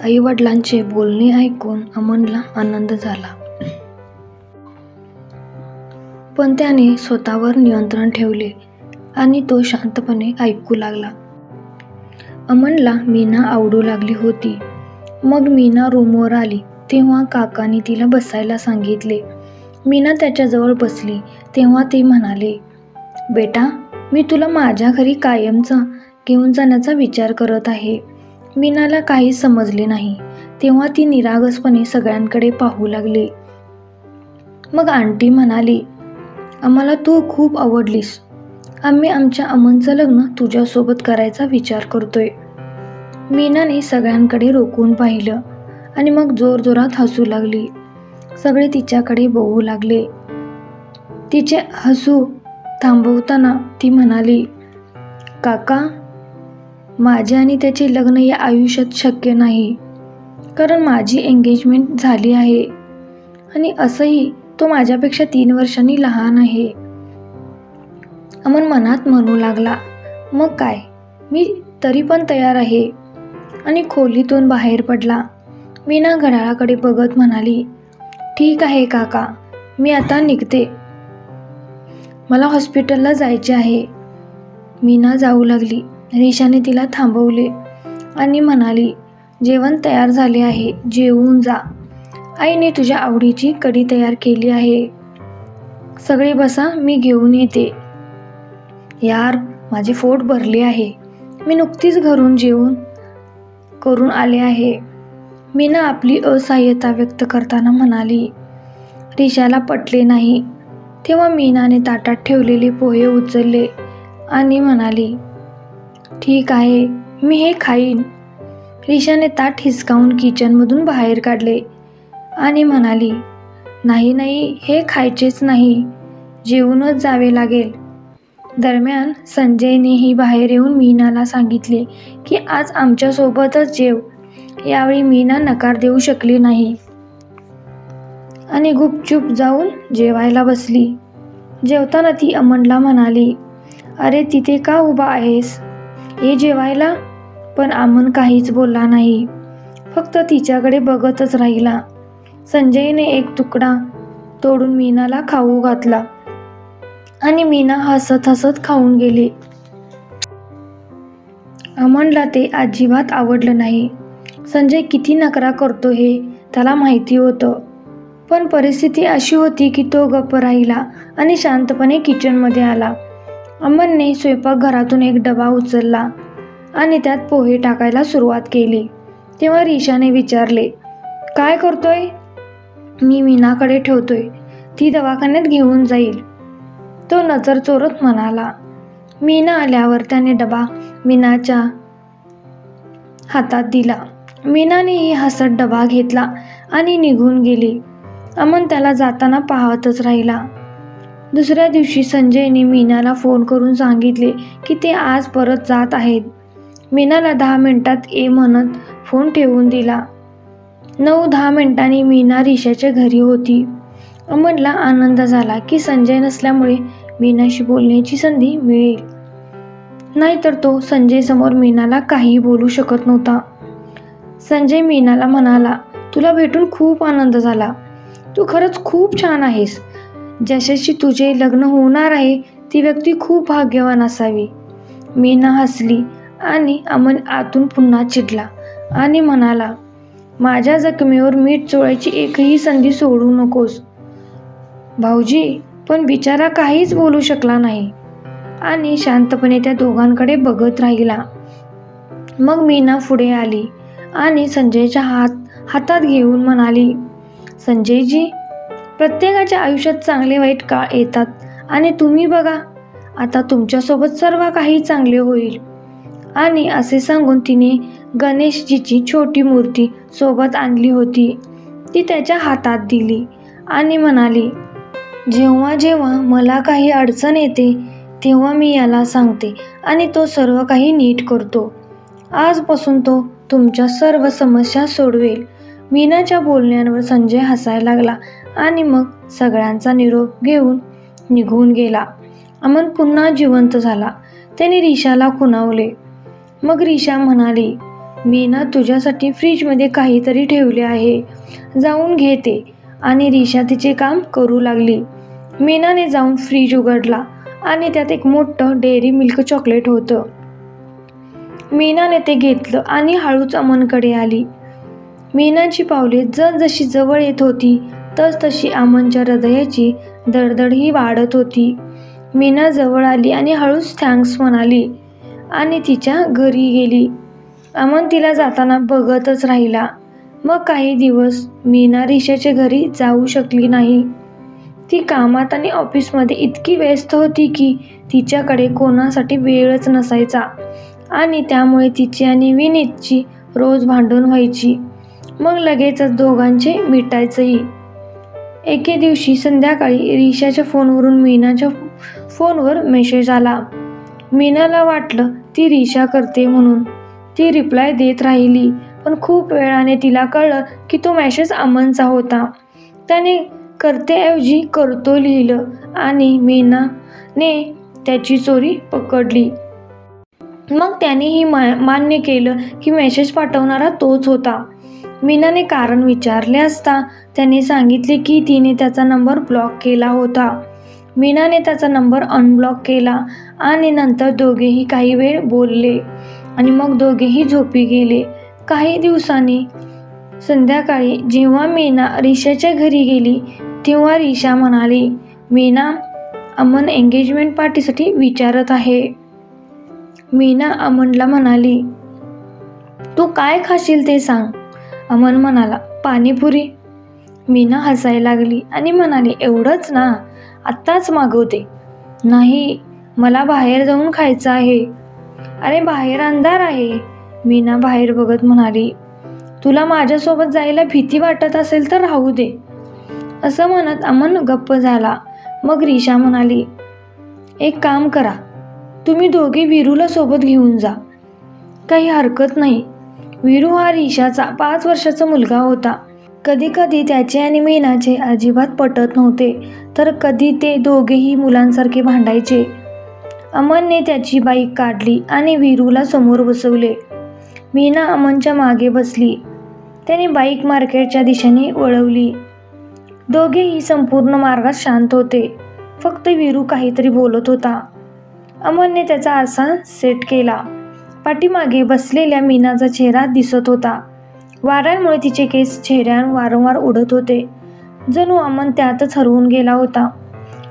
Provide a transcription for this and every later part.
आई-वडिलांचे बोलणे ऐकून अमनला आनंद झाला. पण त्याने स्वतःवर नियंत्रण ठेवले आणि तो शांतपणे ऐकू लागला. अमनला मीना आवडू लागली होती. मग मीना रूमवर आली तेव्हा काकांनी तिला बसायला सांगितले. मीना त्याच्याजवळ बसली तेव्हा ते म्हणाले, "बेटा, मी तुला माझ्या घरी कायमचा घेऊन जाण्याचा विचार करत आहे." मीनाला काही समजले नाही. तेव्हा ती निरागसपणे सगळ्यांकडे पाहू लागली. मग आंटी म्हणाली, "आम्हाला तू खूप आवडलीस. आम्ही आमच्या अमनचं लग्न तुझ्यासोबत करायचा विचार करतोय." मीनाने सगळ्यांकडे रोखून पाहिलं आणि मग जोरजोरात हसू लागली. सगळे तिच्याकडे बघू लागले. तिचे हसू थांबवताना ती म्हणाली, "काका, माझे आणि त्याचे लग्न या आयुष्यात शक्य नाही, कारण माझी एंगेजमेंट झाली आहे आणि असंही तो माझ्यापेक्षा 3 वर्षांनी लहान आहे." अमन मनात म्हणू लागला, "मग काय, मी तरी पण तयार आहे." आणि खोलीतून बाहेर पडला. मीना घड्याळाकडे बघत म्हणाली, "ठीक आहे काका, मी आता निघते. मला हॉस्पिटलला जायचे आहे." मीना जाऊ लागली. रिशाने तिला थांबवले आणि म्हणाली, "जेवण तयार झाले आहे, जेवून जा. आईने तुझ्या आवडीची कढी तयार केली आहे. सगळे बसा, मी घेऊन येते." "यार, माझे पोट भरले आहे. मी नुकतीच घरून जेवण करून आले आहे." मीना आपली असहाय्यता व्यक्त करताना म्हणाली. रिशाला पटले नाही. तेव्हा मीनाने ताटात ठेवलेले पोहे उचलले आणि म्हणाली, "ठीक आहे, मी हे खाईन." रिशाने ताट हिसकावून किचनमधून बाहेर काढले आणि म्हणाली, "नाही नाही, हे खायचेच नाही. जेवूनच जावे लागेल." दरम्यान संजयनेही बाहेर येऊन मीनाला सांगितले की आज आमच्यासोबतच जेव. यावेळी मीना नकार देऊ शकली नाही आणि गुपचूप जाऊन जेवायला बसली. जेवताना ती अमनला म्हणाली, "अरे, तिथे का उभा आहेस? ये जेवायला." पण अमन काहीच बोलला नाही, फक्त तिच्याकडे बघतच राहिला. संजयने एक तुकडा तोडून मीनाला खाऊ घातला आणि मीना हसत हसत खाऊन गेली. अमनला ते अजिबात आवडलं नाही. संजय किती नखरा करतो हे त्याला माहिती होतं, पण परिस्थिती अशी होती की तो गप्प राहिला आणि शांतपणे किचनमध्ये आला. अमनने स्वयंपाकघरातून एक डबा उचलला आणि त्यात पोहे टाकायला सुरुवात केली. तेव्हा रिशाने विचारले, "काय करतोय?" "मी मीनाकडे ठेवतोय, ती दवाखान्यात घेऊन जाईल." तो नजर चोरत म्हणाला. मीना आल्यावर त्याने डबा मीनाच्या हातात दिला. मीनानेही हसत डबा घेतला आणि निघून गेली. अमन त्याला जाताना पाहतच राहिला. दुसऱ्या दिवशी संजयने मीनाला फोन करून सांगितले की ते आज परत जात आहेत. मीनाला 10 मिनिटात ये म्हणत फोन ठेवून दिला. 9-10 मिनिटांनी मीना रिशाच्या घरी होती. अमनला आनंद झाला की संजय नसल्यामुळे मीनाशी बोलण्याची संधी मिळेल. नाहीतर तो संजयसमोर मीनाला काहीही बोलू शकत नव्हता. संजय मीनाला म्हणाला, "तुला भेटून खूप आनंद झाला. तू खरंच खूप छान आहेस. ज्याच्याशी तुझे लग्न होणार आहे ती व्यक्ती खूप भाग्यवान असावी." मीना हसली आणि अमन आतून पुन्हा चिडला आणि म्हणाला, "माझ्या जखमेवर मीठ चोळायची एकही संधी सोडू नकोस." भाऊजी पण बिचारा काहीच बोलू शकला नाही आणि शांतपणे त्या दोघांकडे बघत राहिला. मग मीना पुढे आली आणि संजयच्या हातात घेऊन म्हणाली, "संजयजी, प्रत्येकाच्या आयुष्यात चांगले वाईट काळ येतात आणि तुम्ही बघा, आता तुमच्यासोबत सर्व काही चांगले होईल." आणि असे सांगून तिने गणेशजीची छोटी मूर्ती सोबत आणली होती, ती त्याच्या हातात दिली आणि म्हणाली, "जेव्हा जेव्हा मला काही अडचण येते तेव्हा मी याला सांगते आणि तो सर्व काही नीट करतो. आजपासून तो तुमच्या सर्व समस्या सोडवेल." मीनाच्या बोलण्यावर संजय हसायला लागला आणि मग सगळ्यांचा निरोप घेऊन निघून गेला. अमन पुन्हा जिवंत झाला. त्याने रिशाला खुणावले. मग रिशा म्हणाली, मीना तुझ्यासाठी फ्रीजमध्ये काहीतरी ठेवले आहे, जाऊन घे ते. आणि रिशा तिचे काम करू लागली. मीनाने जाऊन फ्रीज उघडला आणि त्यात एक मोठं डेअरी मिल्क चॉकलेट होतं. मीनाने ते घेतलं आणि हळूच अमनकडे आली. मीनाची पावले जसजशी जवळ येत होती तसतशी अमनच्या हृदयाची धडधडही वाढत होती. मीना जवळ आली आणि हळूच थँक्स म्हणाली आणि तिच्या घरी गेली. अमन तिला जाताना बघतच राहिला. मग काही दिवस मीना रिशाच्या घरी जाऊ शकली नाही. ती कामात आणि ऑफिसमध्ये इतकी व्यस्त होती की तिच्याकडे कोणासाठी वेळच नसायचा आणि त्यामुळे तिची आणि विनीतची रोज भांडण व्हायची. मग लगेचच दोघांचे मिटायचंही. एके दिवशी संध्याकाळी रिशाच्या फोनवरून मीनाच्या फोनवर मेसेज आला. मीनाला वाटलं ती रिशा करते म्हणून ती रिप्लाय देत राहिली, पण खूप वेळाने तिला कळलं की तो मेसेज अमनचा होता. त्याने करतेऐवजी करतो लिहिलं आणि मीनाने त्याची चोरी पकडली. मग त्यानेही मान्य केलं की मेसेज पाठवणारा तोच होता. मीनाने कारण विचारले असता त्याने सांगितले की तिने त्याचा नंबर ब्लॉक केला होता. मीनाने त्याचा नंबर अनब्लॉक केला आणि नंतर दोघेही काही वेळ बोलले आणि मग दोघेही झोपी गेले. काही दिवसांनी संध्याकाळी जेव्हा मीना रिशाच्या घरी गेली तेव्हा रिशा म्हणाली, मीना, अमन एंगेजमेंट पार्टीसाठी विचारत आहे. मीना अमनला म्हणाली, तू काय खाशील ते सांग. अमन म्हणाला, पाणीपुरी. मीना हसायला लागली आणि म्हणाली, एवढंच ना, आत्ताच मागवते. नाही, मला बाहेर जाऊन खायचं आहे. अरे बाहेर अंधार आहे. मीना बाहेर बघत म्हणाली, तुला माझ्यासोबत जायला भीती वाटत असेल तर राहू दे. असं म्हणत अमन गप्प झाला. मग रिशा म्हणाली, एक काम करा, तुम्ही दोघे वीरूला सोबत घेऊन जा. काही हरकत नाही. वीरू हा रिशाचा 5 वर्षाचा मुलगा होता. कधी कधी त्याचे आणि मीनाचे अजिबात पटत नव्हते, तर कधी ते दोघेही मुलांसारखे भांडायचे. अमनने त्याची बाईक काढली आणि वीरूला समोर बसवले. मीना अमनच्या मागे बसली. त्याने बाईक मार्केटच्या दिशेने वळवली. दोघेही संपूर्ण मार्गात शांत होते. फक्त वीरू काहीतरी बोलत होता. अमनने त्याचा आरसा सेट केला. पाठीमागे बसलेल्या मीनाचा चेहरा दिसत होता. वाऱ्यांमुळे तिचे केस चेहऱ्यावर वारंवार उडत होते. जणू अमन त्यातच हरवून गेला होता.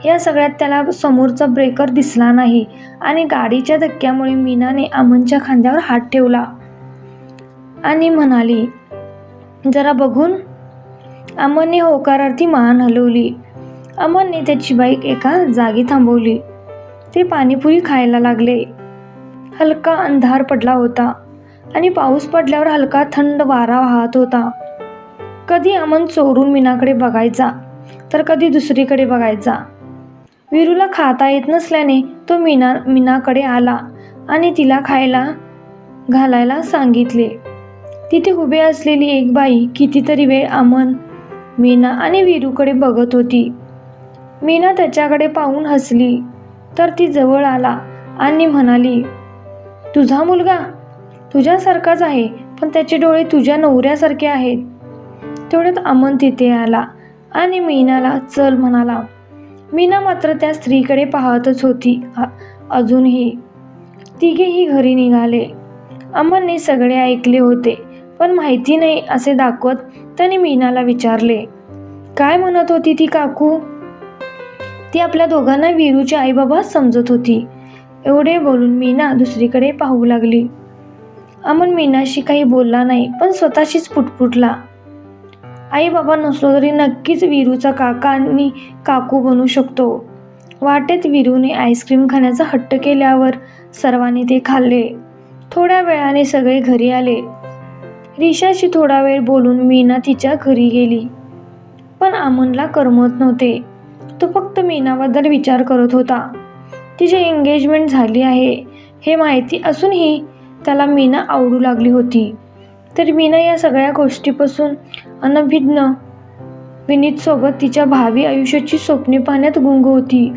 या सगळ्यात त्याला समोरचा ब्रेकर दिसला नाही आणि गाडीच्या धक्क्यामुळे मीनाने अमनच्या खांद्यावर हात ठेवला आणि म्हणाली, जरा बघून. अमनने होकारार्थी मान हलवली. अमनने त्याची बाईक एका जागी थांबवली. ते पाणीपुरी खायला लागले. हलका अंधार पडला होता आणि पाऊस पडल्यावर हलका थंड वारा वाहत होता. कधी अमन चोरून मीनाकडे बघायचा तर कधी दुसरीकडे बघायचा. वीरूला खाता येत नसल्याने तो मीनाकडे आला आणि तिला खायला घालायला सांगितले. तिथे उभे असलेली एक बाई कितीतरी वेळ अमन, मीना आणि वीरूकडे बघत होती. मीना त्याच्याकडे पाहून हसली तर ती जवळ आला आणि म्हणाली, तुझा मुलगा तुझ्यासारखाच आहे, पण त्याचे डोळे तुझ्या नवऱ्यासारखे आहेत. तेवढ्यात अमन तिथे आला आणि मीनाला चल म्हणाला. मीना मात्र त्या स्त्रीकडे पाहतच होती. अजूनही तिघेही घरी निघाले. अमनने सगळे ऐकले होते, पण माहिती नाही असे दाखवत त्याने मीनाला विचारले, काय म्हणत होती ती काकू? ती आपल्या दोघांना वीरूचे आईबाबा समजत होती. एवढे बोलून मीना दुसरीकडे पाहू लागली. अमन मीनाशी काही बोलला नाही, पण स्वतःशीच पुटपुटला, आई बाबा नसलो तरी नक्कीच वीरूचा काका आणि काकू बनू शकतो. वाटेत वीरूने आईस्क्रीम खाण्याचा हट्ट केल्यावर सर्वांनी ते खाल्ले. थोड्या वेळाने सगळे घरी आले. रिशाशी थोडा वेळ बोलून मीना तिच्या घरी गेली. पण अमनला करमत नव्हते. तो फक्त मीनाबद्दल विचार करत होता. तिची एंगेजमेंट झाली आहे हे माहिती असूनही त्याला मीना आवडू लागली होती. तर मीना या सगळ्या गोष्टीपासून अनभिज्ञ विनीतसोबत तिच्या भावी आयुष्याची स्वप्ने पाहण्यात गुंग होती.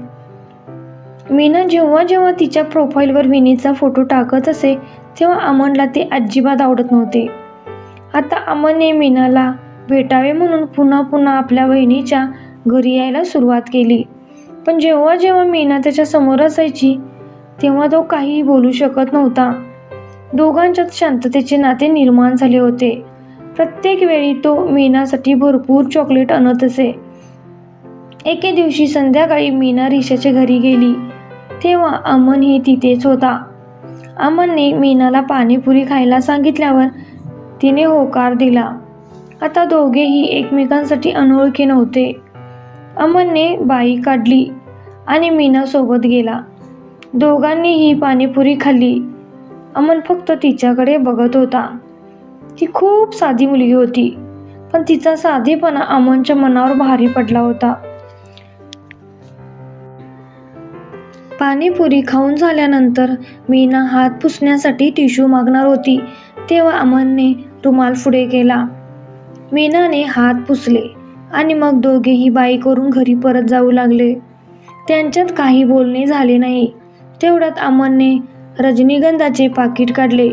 मीना जेव्हा जेव्हा तिच्या प्रोफाईलवर विनीतचा फोटो टाकत असे तेव्हा अमनला ते अजिबात आवडत नव्हते. आता अमनने मीनाला भेटावे म्हणून पुन्हा पुन्हा आपल्या बहिणीच्या घरी यायला सुरुवात केली. पण जेव्हा जेव्हा मीना त्याच्या समोर असायची तेव्हा तो काहीही बोलू शकत नव्हता. दोघांच्यात शांततेचे नाते निर्माण झाले होते. प्रत्येक वेळी तो मीनासाठी भरपूर चॉकलेट आणत असे. एके दिवशी संध्याकाळी मीना रिशाच्या घरी गेली तेव्हा अमनही तिथेच होता. अमनने मीनाला पाणीपुरी खायला सांगितल्यावर तिने होकार दिला. आता दोघेही एकमेकांसाठी अनोळखी नव्हते. अमनने बाई काढली आणि मीना सोबत गेला. दोघांनीही पाणीपुरी खाल्ली. अमन फक्त तिच्याकडे बघत होता. ती खूप साधी मुलगी होती, पण तिचा साधेपणा अमनच्या मनावर भारी पडला होता. पाणीपुरी खाऊन झाल्यानंतर मीना हात पुसण्यासाठी टिश्यू मागणार होती तेव्हा अमनने रुमाल पुढे केला. मीनाने हात पुसले आणि मग दोघेही बाईकवरून घरी परत जाऊ लागले. त्यांच्यात काही बोलणे झाले नाही. तेवढ्यात अमनने रजनीगंधाचे पाकिट काढले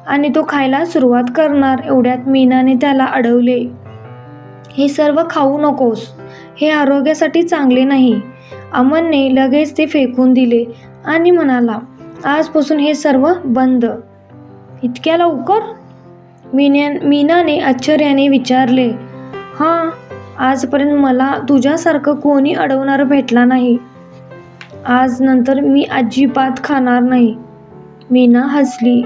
आणि तो खायला सुरुवात करणार एवढ्यात मीनाने त्याला अडवले. हे सर्व खाऊ नकोस, हे आरोग्यासाठी चांगले नाही. अमनने लगेच ते फेकून दिले आणि म्हणाला, आजपासून हे सर्व बंद. इतक्या लवकर? मीनाने आश्चर्याने विचारले. हां, आजपर्यंत मला तुझ्यासारखं कोणी अडवणारं भेटला नाही. आज नंतर मी अजिबात खाणार नाही. मीना हसली.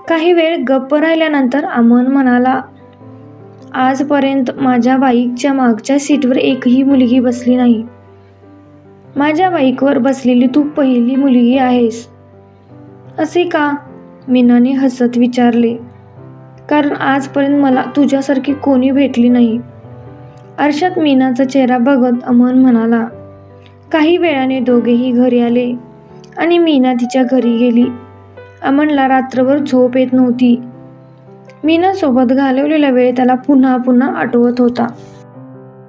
काही वेळ गप्प राहिल्यानंतर अमन म्हणाला, आजपर्यंत माझ्या बाईकच्या मागच्या सीटवर एकही मुलगी बसली नाही. माझ्या बाईकवर बसलेली तू पहिली मुलगी आहेस. असे का? मीनाने हसत विचारले. कारण आजपर्यंत मला तुझ्यासारखी कोणी भेटली नाही. आरशात मीनाचा चेहरा बघत अमन म्हणाला. काही वेळाने दोघेही घरी आले आणि मीना तिच्या घरी गेली. अमनला रात्रभर झोप येत नव्हती. मीनासोबत घालवलेला वेळ त्याला पुन्हा पुन्हा आठवत होता.